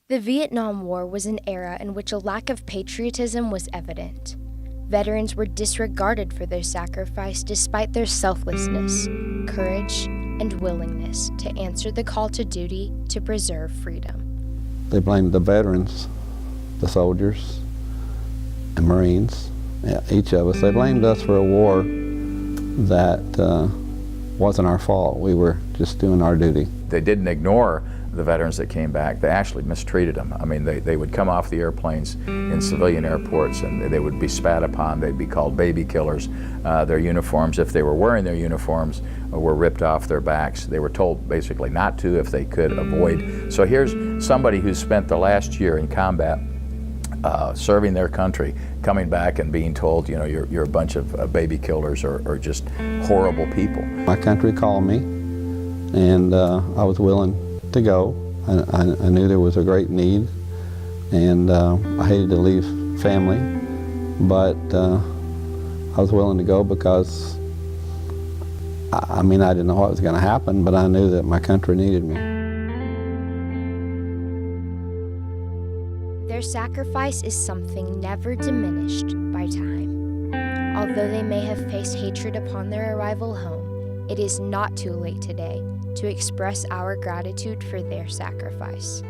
The Vietnam War was an era in which a lack of patriotism was evident. Veterans were disregarded for their sacrifice despite their selflessness, courage, and willingness to answer the call to duty to preserve freedom. They blamed the veterans, the soldiers and Marines, each of us. They blamed us for a war that wasn't our fault. We were just doing our duty. They didn't ignore the veterans that came back. They actually mistreated them. I mean, they would come off the airplanes in civilian airports and they would be spat upon. They'd be called baby killers. Their uniforms, if they were wearing their uniforms, were ripped off their backs. They were told basically not to if they could avoid. So here's somebody who spent the last year in combat serving their country, coming back and being told, you know, you're a bunch of baby killers or just horrible people. My country called me, and I was willing to go. I knew there was a great need, and I hated to leave family, but I was willing to go because, I mean, I didn't know what was going to happen, but I knew that my country needed me. Their sacrifice is something never diminished by time. Although they may have faced hatred upon their arrival home, it is not too late today to express our gratitude for their sacrifice.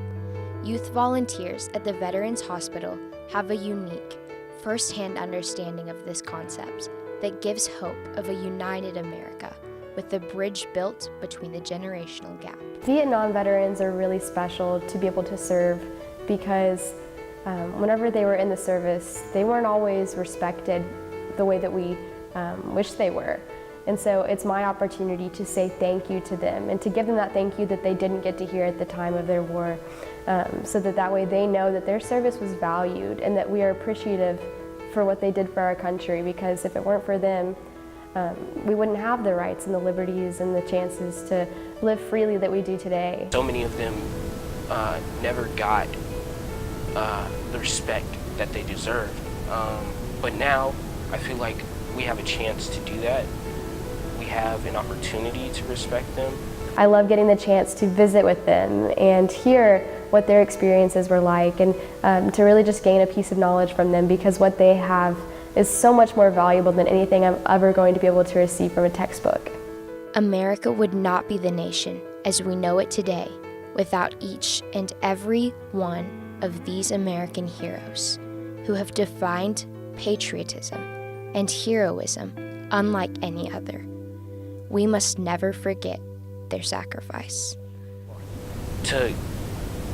Youth volunteers at the Veterans Hospital have a unique, first-hand understanding of this concept that gives hope of a united America with a bridge built between the generational gap. Vietnam veterans are really special to be able to serve because whenever they were in the service, they weren't always respected the way that we wish they were. And so it's my opportunity to say thank you to them and to give them that thank you that they didn't get to hear at the time of their war, so that way they know that their service was valued and that we are appreciative for what they did for our country, because if it weren't for them, we wouldn't have the rights and the liberties and the chances to live freely that we do today. So many of them never got the respect that they deserve. But now I feel like we have a chance to do that. We have an opportunity to respect them. I love getting the chance to visit with them and hear what their experiences were like, and to really just gain a piece of knowledge from them, because what they have is so much more valuable than anything I'm ever going to be able to receive from a textbook. America would not be the nation as we know it today without each and every one of these American heroes who have defined patriotism and heroism unlike any other. We must never forget their sacrifice. To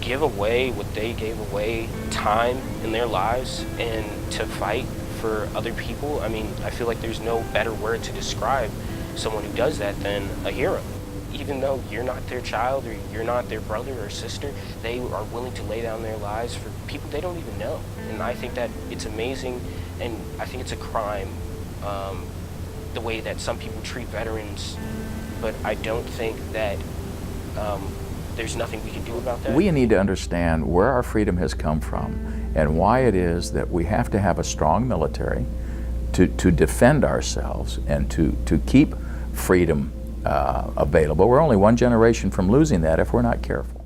give away what they gave away, time in their lives, and to fight for other people, I mean, I feel like there's no better word to describe someone who does that than a hero. Even though you're not their child or you're not their brother or sister, they are willing to lay down their lives for people they don't even know. And I think that it's amazing, and I think it's a crime the way that some people treat veterans, but I don't think that there's nothing we can do about that. We need to understand where our freedom has come from and why it is that we have to have a strong military to defend ourselves and to keep freedom available. We're only one generation from losing that if we're not careful.